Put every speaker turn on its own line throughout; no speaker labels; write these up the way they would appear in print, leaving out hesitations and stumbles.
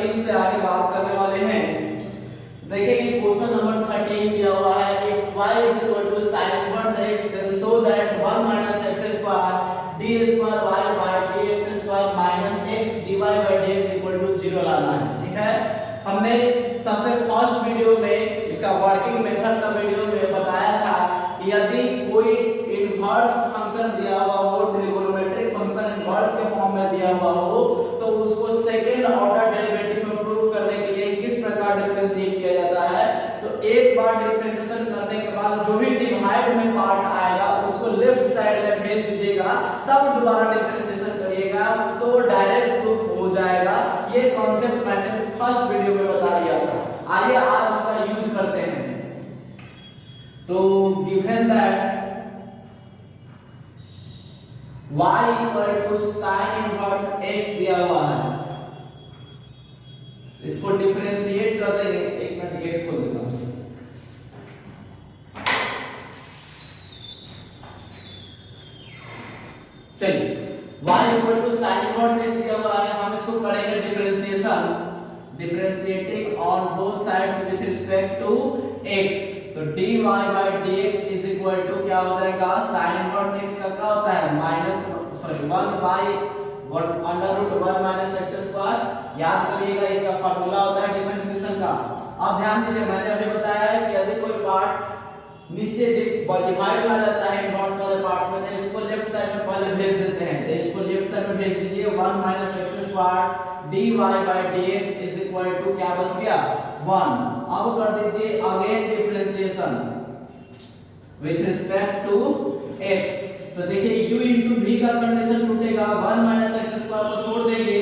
13 से आगे बात करने वाले हैं। देखिए ये क्वेश्चन नंबर 13 दिया हुआ है, if y is equal to sin inverse x then show that 1 minus x square d square y by dx square minus x dy by dx equal to 0 लाना है। ठीक है, हमने सबसे फर्स्ट वीडियो में इसका वर्किंग मेथड का video में बताया था कि यदि कोई इनवर्स फंक्शन दिया हुआ हो, ट्रिगोनोमेट्रिक फंक्शन इनवर्स के फॉर्म में दिया हुआ हो, तो उसको सेकंड ऑर्डर डेरिवेटिव में प्रूव करने के लिए किस प्रकार डिफरेंशिएट किया जाता है। तो एक बार डिफरेंशिएशन करने के बाद जो भी डिवाइड में पार्ट आएगा उसको लेफ्ट साइड में भेज दीजिएगा, तब दोबारा डिफरेंशिएशन करिएगा तो डायरेक्ट प्रूफ हो जाएगा। ये कॉन्सेप्ट मैंने फर्स्ट वीडियो में बता दिया था। आइए आज उसका यूज करते हैं। तो given that y equal to sin inverse x दिया हुआ है, इसको डिफरेंशिएट कर देंगे। एक मिनट गेट खोल देता हूं। चलिए y equal to sin inverse x दिया हुआ है, हम इसको करेंगे differentiation, differentiating on both sides with respect to x। तो dy by dx is equal to क्या हो जाएगा, sin inverse x का क्या होता है, 1 by 1 under root 1 minus x square। याद करिएगा इसका फार्मूला होता है डिफरेंशिएशन का। अब ध्यान दीजिए, मैंने अभी बताया है कि यदि कोई पार्ट नीचे डिवाइड में आ जाता है इनवर्स वाले पार्ट में, तो इसको लेफ्ट साइड में पहले भेज देते हैं। तो इसको लेफ्ट साइड में भेज दीजिए, 1 minus x square dy by dx is equal to क्या बच गया, 1। अब कर दीजिए again differentiation with respect to x। तो देखिए u into v का कंडीशन टूटेगा, 1 minus x square को छोड़ देंगे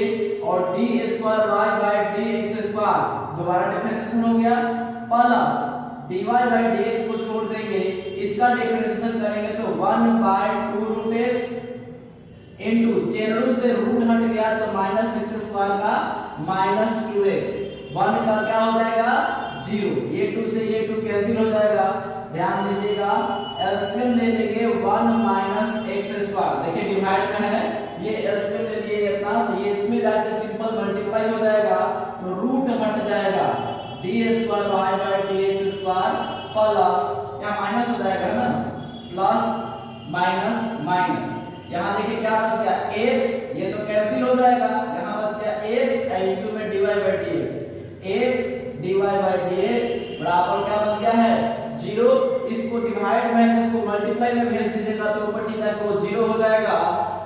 और d square y by dx square दोबारा डिफरेंशिएशन हो गया, प्लस dy by dx को छोड़ देंगे, इसका डिफरेंशिएशन करेंगे तो 1 by 2 root x into chain rule से रूट हट गया तो माइनस x स्क्वायर का माइनस 2x, 1 का क्या हो जाएगा 0, ये 2 से ये 2 कैंसिल हो जाएगा। ध्यान दीजिएगा एलसीएम ले लेंगे 1 माइनस x स्क्वायर, देखिए डिवाइड में है, ये एलसीएम ले लिए इतना, तो ये इसमें जाके सिंपल मल्टीप्लाई हो जाएगा तो रूट हट जाएगा d square y by dx square plus या माइनस हो जाएगा ना, प्लस माइनस माइनस, यहाँ देखिए क्या बच गया x, ये तो कैंसिल हो जाएगा, यहाँ बच गया x इनटू में dy by dx, x dy by dx बराबर क्या बच गया है 0। इसको डिवाइड में इसको मल्टीप्लाई में भेज दीजिएगा तो ऊपर की साइड को 0 हो जाएगा,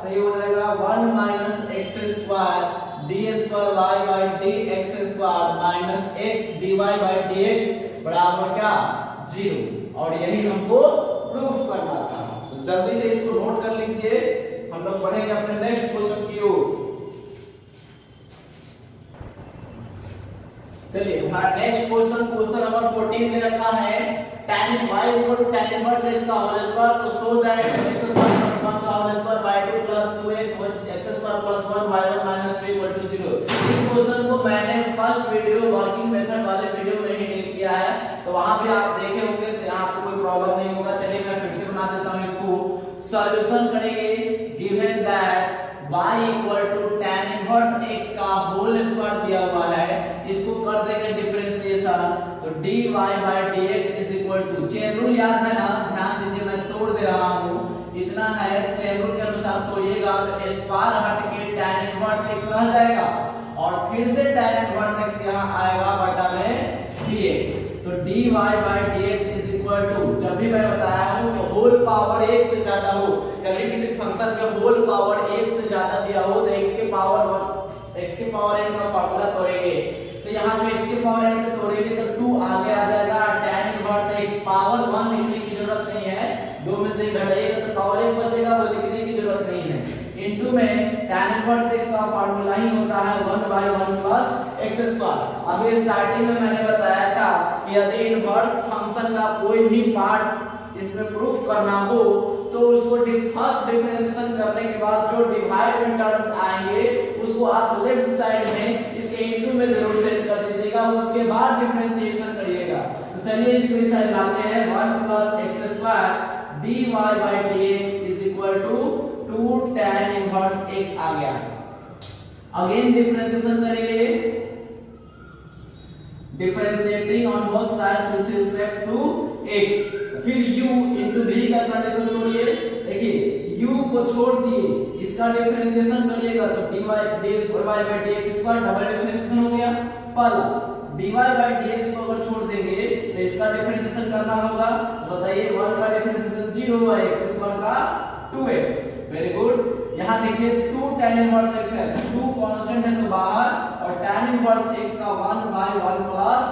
तो ये हो जाएगा 1 minus x square d square y by dx square minus x dy by dx बराबर क्या 0। और यही हमको प्रूफ करना था। तो जल्दी से इसको नोट कर लीजिए, हम लोग बढ़ेंगे अपने नेक्स्ट क्वेश्चन की ओर। चलिए हमारा नेक्स्ट क्वेश्चन नंबर 14 में रखा है tan y tan inverse x का होल स्क्वायर, तो so that x square plus 1 का whole square by 2 plus 2x x square plus 1 y1 minus 3 equal to 0। इस क्वेश्चन को मैंने फर्स्ट वीडियो वर्किंग मेथड वाले वीडियो में ही डील किया है, तो वहां भी आप देखे होंगे, तो यहां आपको कोई प्रॉब्लम नहीं होगा। चलिए मैं फिर से बना देता हूं इसको, सॉल्यूशन करेंगे। Given that y equal to tan inverse x का होल स्क्वायर दिया हुआ है, इसको कर देंगे डिफरेंशिएशन, तो dy by dx is equal to, chain rule याद है ना, ध्यान दीजिए मैं तोड़ दे रहा हूं, इतना है चेन रूल के अनुसार तोड़िएगा तो स्क्वायर हट के tan इनवर्स x रह जाएगा और फिर से tan इनवर्स x यहां आएगा बटा में dx, तो dy by dx is equal to, जब भी मैं बताया हूं कि होल पावर 1 से ज्यादा हो, यदि किसी फंक्शन में होल पावर 1 से ज्यादा दिया हो तो x के पावर n का फार्मूला तोड़ेंगे, तो यहां पे x के पावर n पे तोड़ेंगे तो 2 आगे आ जाएगा, tan इनवर्स x पावर 1 लिखने की जरूरत नहीं है, 2 में से घटाइएगा तो पावर 1 बचेगा, वो लिखने की जरूरत नहीं है। इनटू में tan इनवर्स x का फार्मूला ही होता है 1 by 1 plus x स्क्वायर। अभी स्टार्टिंग में मैंने बताया था कि यदि इनवर्स फंक्शन का कोई भी पार्ट इसमें प्रूफ करना हो तो उसको फर्स्ट डिफरेंशिएशन करने के बाद जो डिवाइड में टर्म्स आएंगे उसको आप लेफ्ट साइड में इसके इनटू में जरूर सेट कर दीजिएगा, उसके बाद डिफरेंशिएशन करिएगा। तो चलिए इसको इस साइड लाते हैं, 1 plus x square dy by dx is equal to 2 tan inverse x आ गया। अगेन डिफरेंशिएशन करेंगे differentiating on both sides with respect to x, फिर u into v का कंडीशन तोड़िए, देखिए u को छोड़ दिए, इसका डिफरेंशिएशन करिएगा तो dy d square y by dx square double differentiation हो गया, प्लस dy by dx को अगर छोड़ देंगे तो इसका डिफरेंशिएशन करना होगा, बताइए 1 का डिफरेंशिएशन 0 हुआ, x स्क्वायर का 2x, वेरी गुड। यहाँ देखिए 2 tan इनवर्स x है, 2 कांस्टेंट है तो बाहर, और tan इनवर्स x का 1 by 1 plus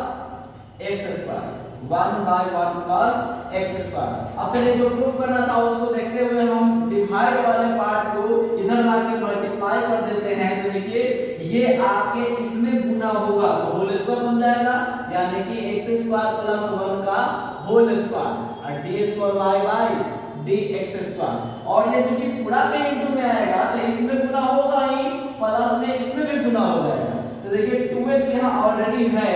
x square, 1 by 1 plus x square. अब चलिए जो प्रूव करना था उसको देखते हुए हम डिवाइड वाले पार्ट को इधर लाके मल्टीप्लाई कर देते हैं, तो देखिए ये आके इसमें गुना होगा तो होल स्क्वायर बन जाएगा, यानी कि x स्क्वायर प्लस 1 का होल स्क्वायर और d square y by dx square, और ये चूंकि पूरा के इनटू में आएगा तो इसमें गुना होगा ही, प्लस में इसमें भी गुना हो जाएगा, तो देखिए 2x यहां ऑलरेडी है,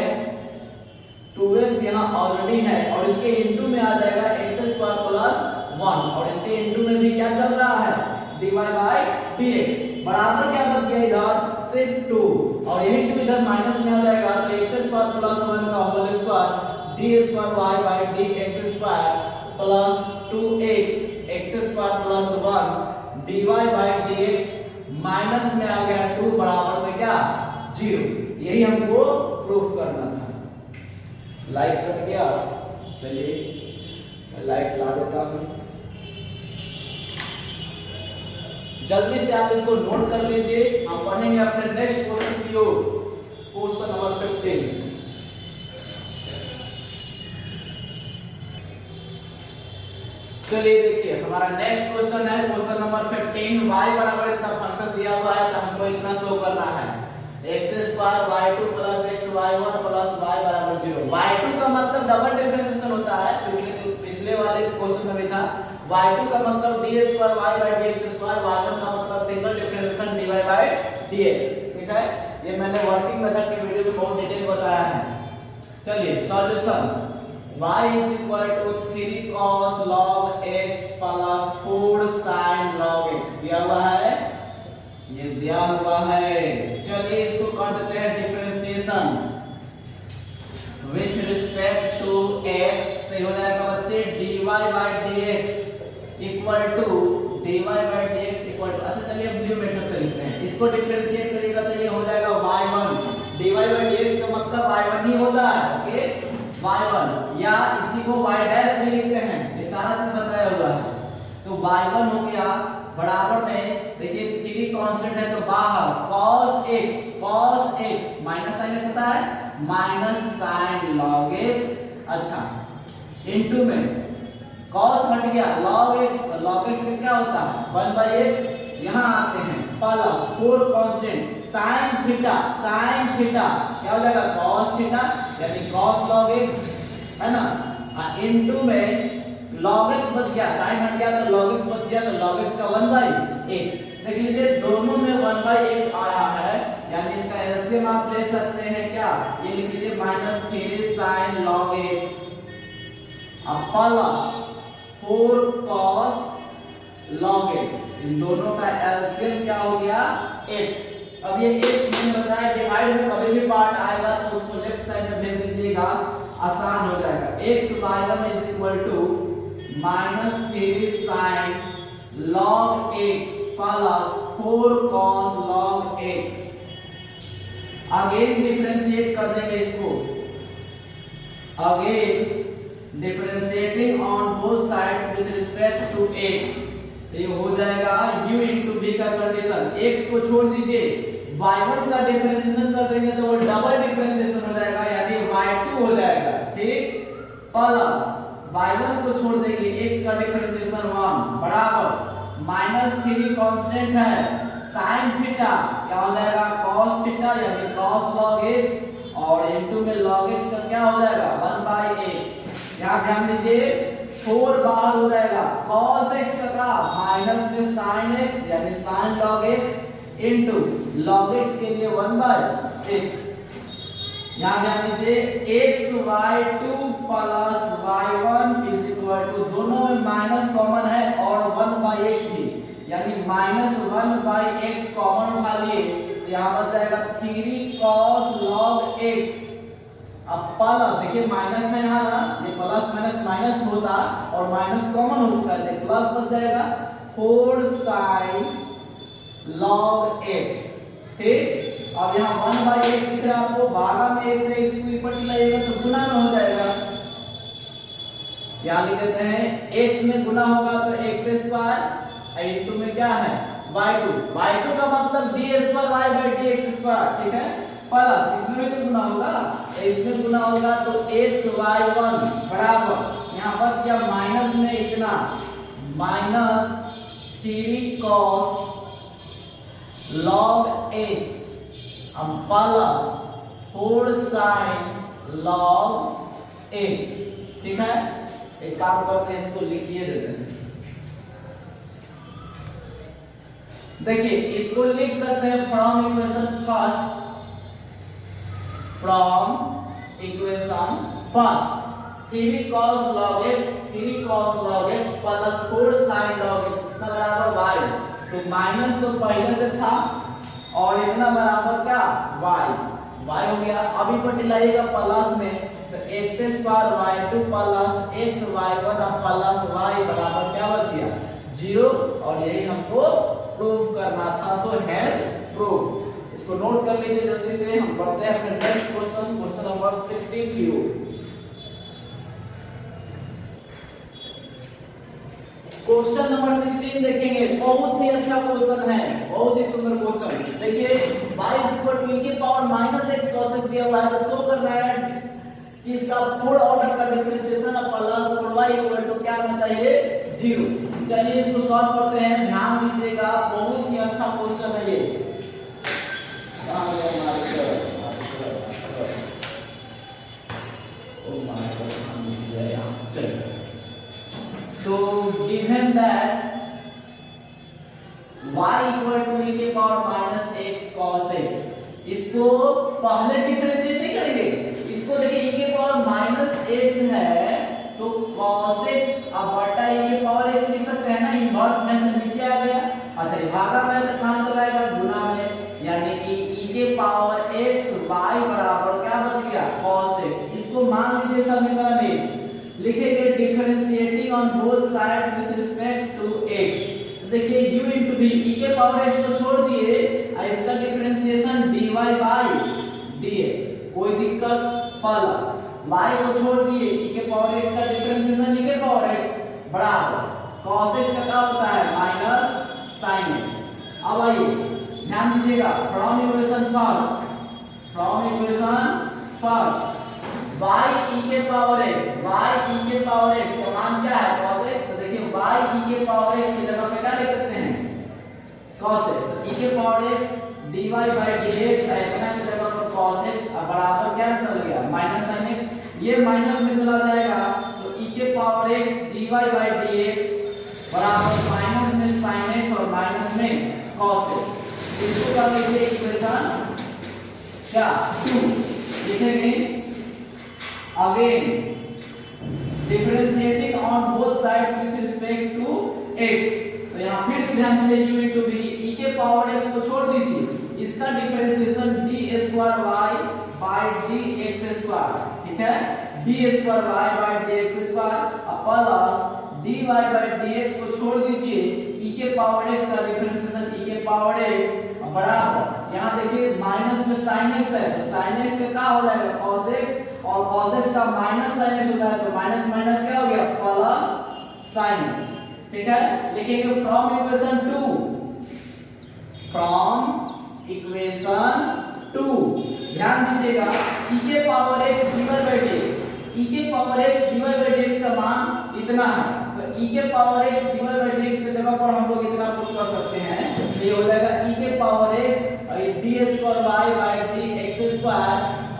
2x यहां ऑलरेडी है, और इसके इनटू में आ जाएगा x स्क्वायर प्लस 1, और इसके इनटू में भी क्या चल रहा है dy by dx, बराबर क्या बच गया इधर सिर्फ 2, और यही 2 इधर माइनस में आ जाएगा तो x स्क्वायर प्लस 1 का whole square d square y by dx square plus 2x x square plus 1 dy by dx minus में आ गया 2 बराबर में क्या 0, यही हमको प्रूफ करना था। लाइट कट गया, चलिए लाइट ला देता हूं, जल्दी से आप इसको नोट कर लीजिए, हम पढ़ेंगे अपने नेक्स्ट क्वेश्चन की ओर, क्वेश्चन नंबर 15। चलिए देखिए हमारा नेक्स्ट क्वेश्चन है क्वेश्चन नंबर 15, y बराबर इतना फंक्शन दिया हुआ है तो हमको इतना शो करना है, x square y2 plus x y1 plus y बराबर 0। y2 का मतलब डबल डिफरेंशिएशन होता है, पिछले वाले क्वेश्चन में भी था, y2 का मतलब d square y by dx square, y1 का मतलब single differentiation dy by dx, ठीक है, ये मैंने वर्किंग मेथड के वीडियो में बहुत डिटेल बताया है। चलिए solution, y is equal to 3 cos log x plus 4 sin log x दिया हुआ है, ये दिया हुआ है। चलिए इसको कर देते हैं differentiation with respect to x, तो हो जाएगा बच्चे dy by dx equal to dy by dx equal to, अच्छा चलिए अब न्यू मेथड से लिखते हैं, इसको डिफरेंशिएट करिएगा तो ये हो जाएगा y1, dy by dx का मतलब y1 ही होता है, ओके y1, या इसी को y डैश भी लिखते हैं, ये सारा चीज बताया हुआ है, तो y1 हो गया बराबर में, देखिए 3 कांस्टेंट है तो बाहर cos x minus sine x होता है माइनस साइन log x, अच्छा इनटू में cos हट गया log x में क्या होता है 1 by x, यहां आते हैं प्लस 4 कांस्टेंट sin थीटा क्या हो जाएगा cos थीटा, यानी cos log x है ना, इनटू में log x बच गया, sin हट गया तो log x बच गया, तो log x का 1 by x, देख लीजिए दोनों में 1 by x आया है, यानी इसका एलसीएम आप ले सकते हैं क्या, ये लिख लीजिए -3 sin log x अब प्लस 4 cos log x, इन दोनों का एलसीएम क्या हो गया x। अब ये x मैंने बताया डिवाइड में कभी भी पार्ट आएगा तो उसको लेफ्ट साइड में भेज दीजिएगा, आसान हो जाएगा, x y1 is equal to -3 sin log x plus 4 cos log x, again differentiate कर देंगे इसको, again differentiating on both sides with respect to x, तो ये हो जाएगा u into v का कंडीशन, x को छोड़ दीजिए, y1 का डिफरेंशिएशन कर देंगे तो वो डबल डिफरेंशिएशन हो जाएगा, यानी y2 हो जाएगा, ठीक, प्लस y1 को छोड़ देंगे, x का डिफरेंशिएशन 1 बराबर -3 कांस्टेंट है sin थीटा क्या हो जाएगा cos थीटा, यानी cos log x, और इनटू में log x का क्या हो जाएगा 1 by x, यहां ध्यान दीजिए 4 बाहर हो जाएगा, cos x का माइनस में sin x यानी sin log x into log x के लिए 1 by x, यहां ध्यान दीजिए x y2 plus y1 is equal to, दोनों में माइनस कॉमन है और 1 by x भी, यानी -1 by x कॉमन उठा लिए, यहां बच जाएगा 3 cos log x अब प्लस, देखिए माइनस में यहाँ ना ये प्लस माइनस माइनस होता और माइनस कॉमन हो चुका है, प्लस बच जाएगा 4 sin log x। ठीक, अब यहाँ 1/x दिख रहा है आपको, भागा में x है, इसको ऊपर लाइएगा तो गुना में हो जाएगा। क्या लिख देते हैं, x में गुना होगा तो x² इनटू में क्या है y2 का मतलब d² y/dx²। ठीक है, प्लस इसमें भी तो गुना होगा, इसमें गुना होगा तो xy1 बराबर यहाँ बच गया माइनस में इतना -3 cos log x अब प्लस 4 sin log x। ठीक है, एक काम करते हैं, इसको लिख दिए देते हैं। देखिए इसको लिख सकते हैं from equation first 3 cos log x plus 4 sin log x इतना बराबर y। तो माइनस तो पहले से था और इतना बराबर क्या y हो गया। अभी पटिलाइएगा प्लस में तो x² y2 plus xy1 plus y बराबर क्या बच गया 0, और यही हमको प्रूव करना था। So hence prove. इसको नोट कर लीजिए जल्दी से। हम पढ़ते हैं अपने next question, question number 16 Q. Question number 16 देखेंगे, बहुत ही अच्छा क्वेश्चन है, बहुत ही सुंदर क्वेश्चन। देखिए y e⁻⁻x cos x दिया हुआ है, तो शो करना है कि इसका फुल ऑर्डर का differentiation plus 4y equal to क्या होना चाहिए 0। चलिए इसको सॉल्व करते हैं, ध्यान दीजिएगा, बहुत ही अच्छा क्वेश्चन है ये। तो given that y equal to e⁻⁻x cos x, इसको पहले डिफरेंशिएट नहीं करेंगे, इसको देखिए e⁻⁻x है तो cos x अब बटा e⁻x लिख सकते हैं ना, इनवर्स में तो नीचे आ गया। अच्छा ये भागा में तो कहां चला जाएगा गुना में, यानी कि e⁻x y बराबर क्या बच गया cos x। इसको मान लीजिए समीकरण 1 लिखेंगे, differentiating on both sides with respect to x। देखिए u into v e⁻x को छोड़ दिए और इसका डिफरेंशिएशन dy by dx, कोई दिक्कत, प्लस y को छोड़ दिए e⁻x का डिफरेंशिएशन e⁻x बराबर cos x का क्या होता है माइनस sin x। अब आइए ध्यान दीजिएगा, from equation first y e⁻x का मान क्या है cos x। तो देखिए y e⁻x की जगह पे क्या लिख सकते हैं cos x, तो e⁻x dy by dx है, इतना की जगह पर cos x अब बराबर क्या चल गया माइनस sin x, ये माइनस में चला जाएगा तो e⁻x dy by dx बराबर माइनस में sin x और माइनस में cos x। इसको कर लीजिए इक्वेशन क्या 2, लिखेंगे again differentiating on both sides with respect to x। तो यहां फिर से ध्यान दीजिए u into v e⁻x को छोड़ दीजिए, इसका differentiation d² y by dx²। ठीक है, d² y by dx² plus dy by dx को छोड़ दीजिए, e⁻x का डिफरेंशिएशन e⁻x बराबर यहां देखिए माइनस में sin x है, तो sin x का क्या हो जाएगा cos x, और cos x का माइनस sin x होता है, तो माइनस माइनस क्या हो गया प्लस sin x। ठीक है, लिखेंगे फ्रॉम इक्वेशन 2। ध्यान दीजिएगा e⁻x dy by dx का मान इतना है, तो e⁻x dy by dx की जगह पर हम लोग इतना पुट कर सकते हैं, ये हो जाएगा e⁻x d² y by dx²,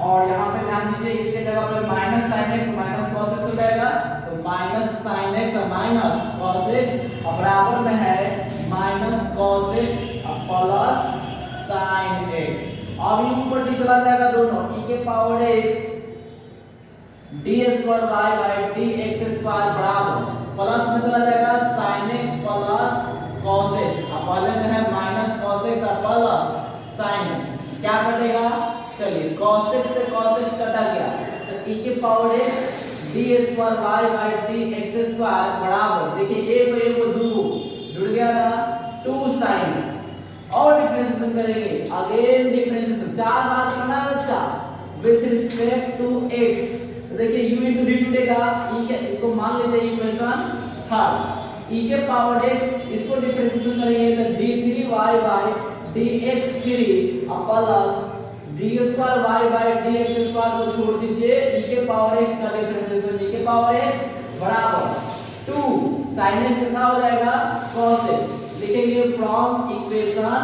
और यहाँ पे ध्यान दीजिए इसके जगह पे minus sin x minus cos x हो जाएगा, तो माइनस sin x और माइनस cos x और बराबर में है minus cos x plus sin x। अब ये ऊपर भी चला जाएगा दोनों, e⁻x d² y by dx² बराबर प्लस में चला जाएगा sin x plus cos x, अब पहले से है माइनस cos x और प्लस sin x, क्या कटेगा चलिए cos x से cos x कटा गया, e के power x d square y by dx square बराबर, देखिए एक को दो जुड़ गया ना 2 sin x, और डिफरेंशिएशन करेंगे, अगेन डिफरेंशिएशन 4 बार करना है बच्चा विथ रिस्पेक्ट टू x। तो देखिए u into v टूटेगा, e के इसको मान लीजिए इक्वेशन थर्ड, e के पावर x इसको डिफरेंशिएशन करेंगे तो d3y by dx3 plus d square y by dx square को छोड़ दीजिए, e के पावर x का डिफरेंशिएशन, e के पावर x बराबर 2 sin x कितना हो जाएगा cos x, लिखेंगे फ्रॉम इक्वेशन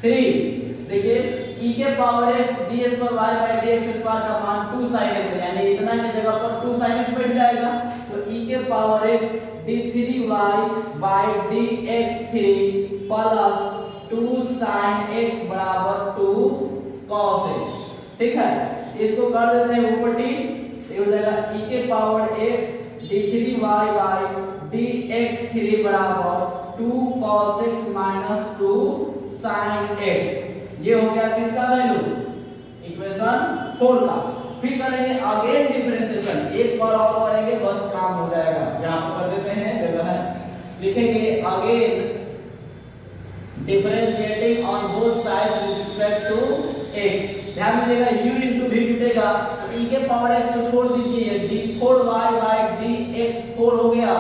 3। देखिए e के power x d square y by dx square का मान 2 sin x है, यानी इतना की जगह पर 2 sin x बैठ जाएगा, तो e के power x d3y by dx3 plus 2 sin x बराबर 2 cos x। ठीक है, इसको कर देते हैं ऊपरटी, ये हो जाएगा e के power x d3y by dx3 बराबर 2 cos x minus 2 sin x। ये हो गया किसका वैल्यू, इक्वेशन 4 का। फिर करेंगे अगेन डिफरेंशिएशन, एक बार और करेंगे बस काम हो जाएगा, यहां पर कर देते हैं जगह है, लिखेंगे again differentiating on both sides with respect to x। ध्यान दीजिएगा u into v टूटेगा तो e के पावर x को छोड़ दीजिए, d4y बाय dx4 हो गया,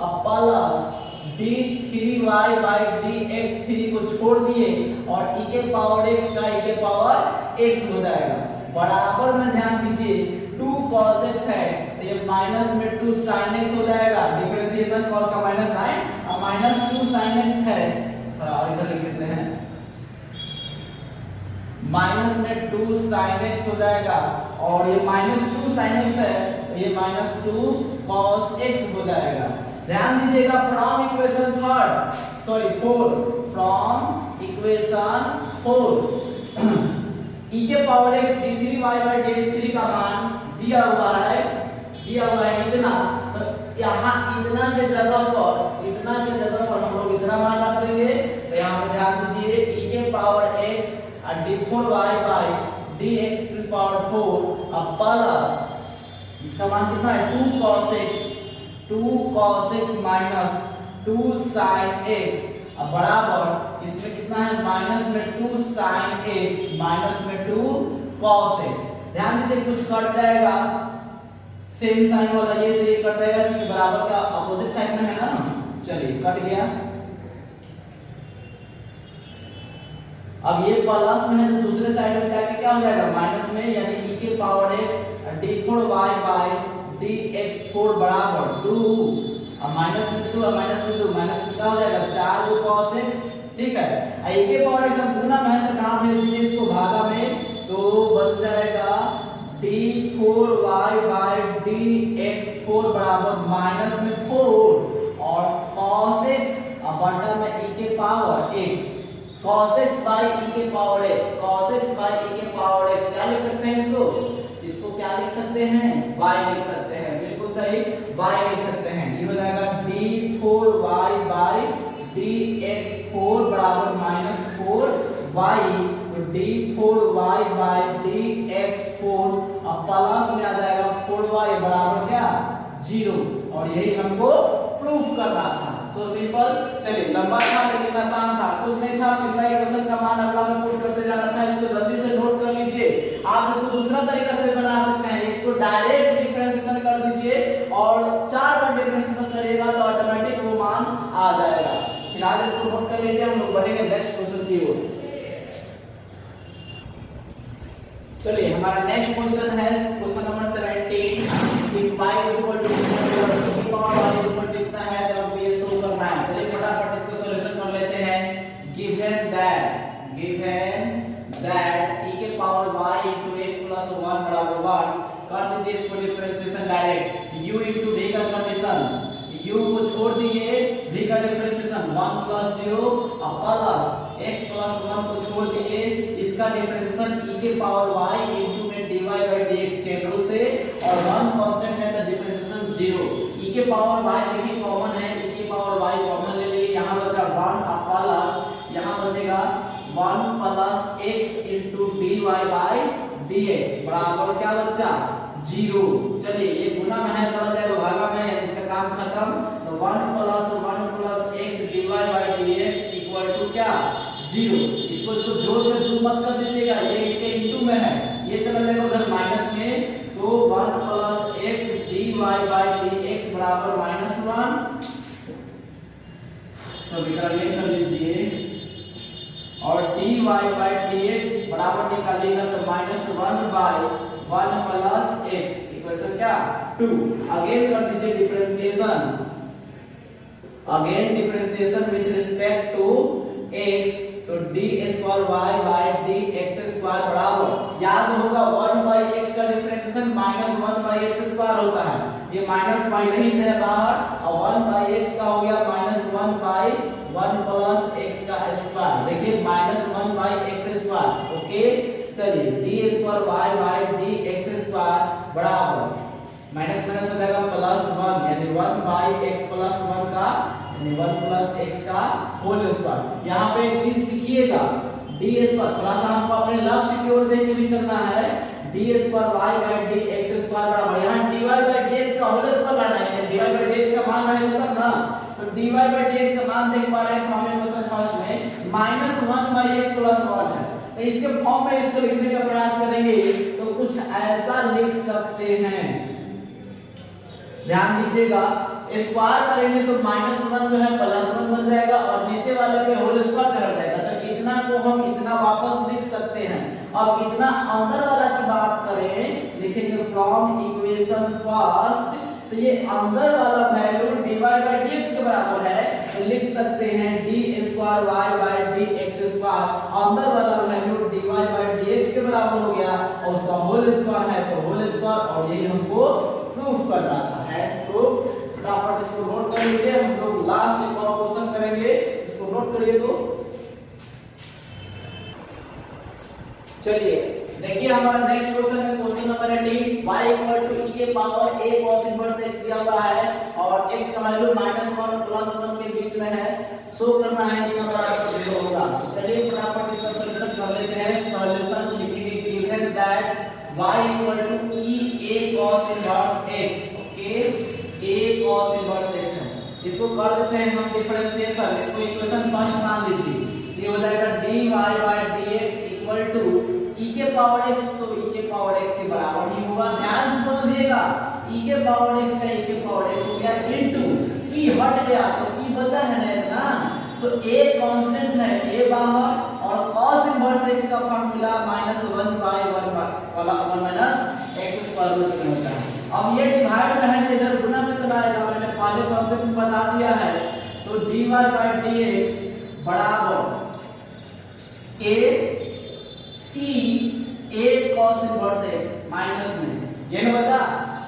अब प्लस d3y बाय dx3 को छोड़ दिए और e के पावर x का e के पावर x हो जाएगा, बराबर में ध्यान दीजिए 2 cos x है तो ये माइनस में 2 sin x हो जाएगा, डिफरेंशिएशन cos का माइनस साइन, अब माइनस 2 sin x है, थोड़ा और इधर लिख लेते हैं, माइनस में 2 sin x हो जाएगा, और ये माइनस 2 sin x है तो ये माइनस 2 cos x हो जाएगा। ध्यान दीजिएगा from equation third, sorry 4, from equation 4 e के power x d3y by dx3 का मान दिया हुआ है इतना, तो यहाँ इतना के जगह पर हम लोग इतना मान रख देंगे, तो यहाँ पे ध्यान दीजिए e के power x d4y by dx power 4 अब प्लस इसका मान कितना है 2 cos x minus 2 sin x, अब बराबर इसमें कितना है माइनस में 2 sin x माइनस में 2 cos x। ध्यान दीजिए कुछ कट जाएगा, सेम साइन वाला ये से कट जाएगा क्योंकि बराबर का अपोजिट साइड में है ना, चलिए कट गया। अब ये प्लस में है तो दूसरे साइड में जाके क्या हो जाएगा माइनस में, यानी e के power x d4y bye dx4 बराबर 2, अब माइनस में 2 माइनस में 2 माइनस में क्या हो जाएगा 4 cos x। ठीक है, e के पावर x हम गुना में तो कहां भेज दीजिए इसको भागा में, तो बन जाएगा d4y बाय dx4 बराबर माइनस में 4 और cos x, अब बटा में e के power x cos x by e के power x, cos x by e के पावर x क्या लिख सकते हैं इसको क्या लिख सकते हैं y लिख सकते हैं, बिल्कुल सही y लिख सकते हैं। ये हो जाएगा d4y by dx4 बराबर माइनस 4y, तो d4y by dx4 अब प्लस में आ जाएगा 4y बराबर क्या 0, और यही हमको प्रूफ करना था। सो सिंपल, चलिए लंबा था लेकिन आसान था, कुछ नहीं था, पिछला इक्वेशन का मान अगला में पुट करते जाना था, इसको जल्दी से नोट कर लीजिए। आप इसको दूसरा तरीका से बना सकते हैं, इसको डायरेक्ट डिफरेंशिएशन कर दीजिए और 4 बार डिफरेंशिएशन करिएगा तो ऑटोमेटिक वो मान आ जाएगा। फिलहाल इसको नोट कर लीजिए, हम लोग बढ़ेंगे नेक्स्ट क्वेश्चन की ओर। चलिए हमारा नेक्स्ट क्वेश्चन है question number 17, if y is equal to e power y is equal to कितना है तब ये शो करना है। चलिए फटाफट इसको सॉल्यूशन कर लेते हैं। given that e के power y into x plus 1 बराबर 1, कर दीजिए इसको differentiation direct, u into v का कंडीशन, u को छोड़ दिए, v का differentiation 1 plus 0 plus x plus 1 को छोड़ दिए, इसका डिफरेंशिएशन e के पावर y into में dy by dx chain rule से, और 1 कांस्टेंट है तो डिफरेंशिएशन 0। e के पावर y देखिए कॉमन है, e के पावर y कॉमन ले लिए, यहां बचा 1 प्लस यहां बचेगा 1 plus x into dy by dx बराबर क्या बचा जीरो। चलिए ये गुना में है, चला जाएगा भागा में, यानी इसका काम खत्म। तो 1 plus x dy by dx equal to क्या, जीरो। इसको जोड़ के दो मत कर दीजिएगा, ये इसके इनटू में है, ये चला जाएगा उधर माइनस में। तो 1 plus x dy by dx बराबर -1। समीकरण कर लीजिए, और dy बाय dx बराबर निकालिएगा तो -1 बाय 1 प्लस x इक्वेशन क्या 2। अगेन कर दीजिए differentiation, again differentiation with respect to x, तो d square y by dx square बराबर, याद होगा 1 बाय x का डिफरेंशिएशन -1 बाय x स्क्वायर होता है, ये माइनस माइनस ही से है बाहर, और 1 बाय x का हो गया -1 बाय 1 प्लस x का स्क्वायर। देखिए -1 बाय x स्क्वायर, ओके। चलिए d square y by dx square बराबर माइनस माइनस हो जाएगा +1, यानी 1 बाय x प्लस 1 का, यानी 1 प्लस x का होल स्क्वायर। यहाँ पे एक चीज सीखिएगा, d स्क्वायर थोड़ा सा हमको अपने लक्ष्य की ओर देख के भी चलना है। d square y by dx square बराबर, यहाँ dy बाय dx का होल स्क्वायर लाना है, dy बाय dx का मान रहेगा तब ना। तो dy बाय dx का मान देख पा रहे हैं हम इक्वेशन फर्स्ट में -1 बाय x प्लस 1 है, तो इसके फॉर्म में इसको लिखने का प्रयास करेंगे तो कुछ ऐसा लिख सकते हैं। ध्यान दीजिएगा, स्क्वायर करेंगे तो -1 जो है +1 बन जाएगा, और नीचे वाले पे होल स्क्वायर चढ़ जाएगा, तो इतना को हम इतना वापस लिख सकते हैं। अब इतना अंदर वाला की बात करें, लिखेंगे फ्रॉम इक्वेशन फर्स्ट, तो ये अंदर वाला वैल्यू dy बाय dx के बराबर है, तो लिख सकते हैं d square y by dx square, अंदर वाला वैल्यू dy बाय dx के बराबर हो गया, और उसका होल स्क्वायर है तो होल स्क्वायर, और यही हमको प्रूफ करना था, हैट्स प्रूफ। फटाफट इसको नोट कर लीजिए, हम लोग लास्ट एक और क्वेश्चन करेंगे, इसको नोट करिए। तो चलिए देखिए हमारा नेक्स्ट क्वेश्चन है, question number 18, y equal to e के power a cos inverse x दिया हुआ है, और x का वैल्यू -1 प्लस 1 के बीच में है, शो करना है कि अगर आपको 0 होगा। चलिए फटाफट इसका सॉल्यूशन कर लेते हैं। सॉल्यूशन लिखेंगे given that y equal to e a cos inverse x, okay, a cos inverse x है, इसको कर देते हैं हम डिफरेंशिएशन, इसको इक्वेशन फर्स्ट मान लीजिए, ये हो जाएगा dy by dx equal to e के पावर x, तो e के पावर x के बराबर ही होगा। ध्यान से समझिएगा, e के पावर x का e के पावर x हो गया इनटू e हट गया तो e बचा है ना इतना, तो a कांस्टेंट है, a बाहर, और cos इनवर्स x का formula -1 by 1 minus x square root में होता है। अब ये डिवाइड में है, इधर गुना में चला आएगा, मैंने पहले कांसेप्ट में बता दिया है। तो dy बाय dx बराबर a cos inverse x minus में, ये ना बचा।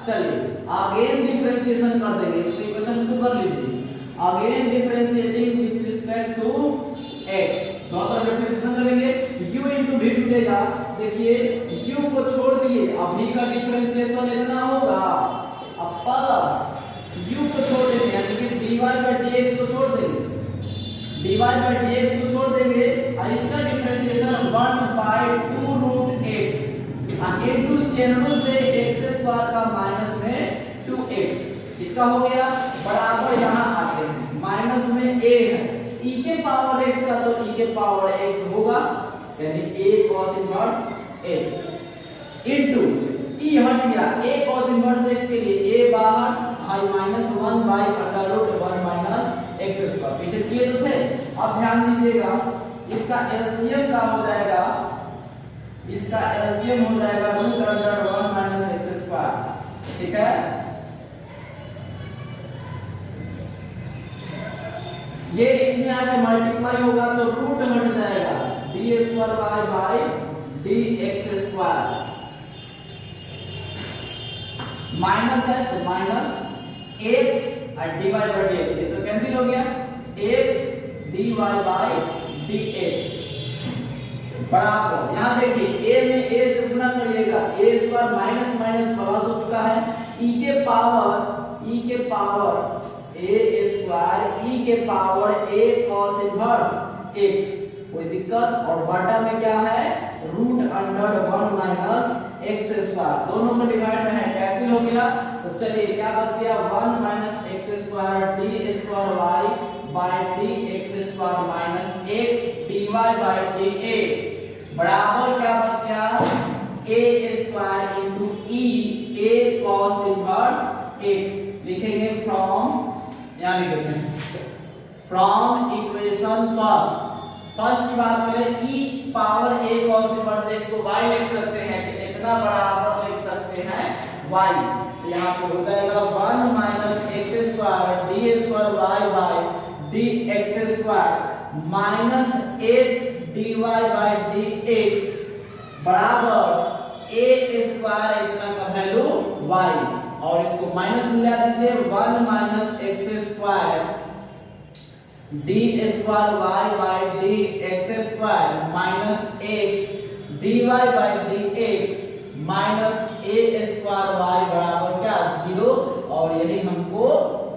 चलिए अगेन डिफरेंशिएशन कर देंगे, इसको इक्वेशन 2 कर लीजिए, again differentiating with respect to x, दोनों तरफ डिफरेंशिएशन करेंगे, u इनटू v टूटेगा। देखिए u को छोड़ दिए, अब v का डिफरेंशिएशन इतना होगा, अब प्लस u को छोड़ देंगे, यानी कि dy बाय dx को छोड़ देंगे, dy बाय dx को छोड़ देंगे, और इसका differentiation 1 by 2 root x into chain rule से x स्क्वायर का माइनस में 2x, इसका हो गया बराबर, यहाँ आते हैं माइनस में a है, e के पावर x का, तो e के पावर x होगा, यानी a cos inverse x into e हट गया, a cos इनवर्स x के लिए a बाहर, i -1 by under root 1 minus x square, पीछे किए तो थे। अब ध्यान दीजिएगा, इसका एलसीएम का हो जाएगा, इसका एलसीएम हो जाएगा root under 1 minus x square, ठीक है। ये इसमें आके मल्टीप्लाई होगा तो रूट हट जाएगा, d square y by dx square, minus है तो माइनस x और dy बाय dx, ये तो कैंसिल हो गया, x dy बाय dx बराबर, यहाँ देखिए a में a से गुना करिएगा, a square minus minus plus हो चुका है, e के पावर a स्क्वायर e के power a cos inverse x, कोई दिक्कत, और बटा में क्या है root under 1 minus x square, दोनों को डिवाइड में है कैंसिल हो गया। तो चलिए क्या बच गया 1 minus x square d square y by d x square minus x d y by d x बराबर क्या बच गया a square into e a cos inverse x. लिखेंगे फ्रॉम, यहाँ लिखते हैं फ्रॉम इक्वेशन फर्स्ट की बात करें e power a cos inverse x को y लिख सकते हैं कि इतना बराबर लिख सकते हैं y। तो यहाँ पे हो जाएगा 1 minus x square d square y by d x square minus x dy by d x बराबर a स्क्वायर इतना का वैल्यू y, और इसको माइनस मिला दीजिए 1 minus x square d square y by d x square minus x d y by d x minus a square y बराबर क्या 0, और यही हमको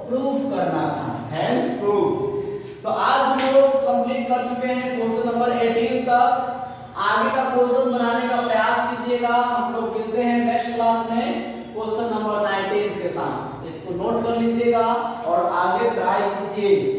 प्रूफ करना था, हेंस प्रूफ। तो आज हम लोग कंप्लीट कर चुके हैं क्वेश्चन नंबर 18 तक। आगे का क्वेश्चन बनाने का प्रयास कीजिएगा। हम लोग मिलते हैं नेक्स्ट क्लास में क्वेश्चन नंबर 19 के साथ। इसको नोट कर लीजिएगा और आगे ट्राई कीजिए।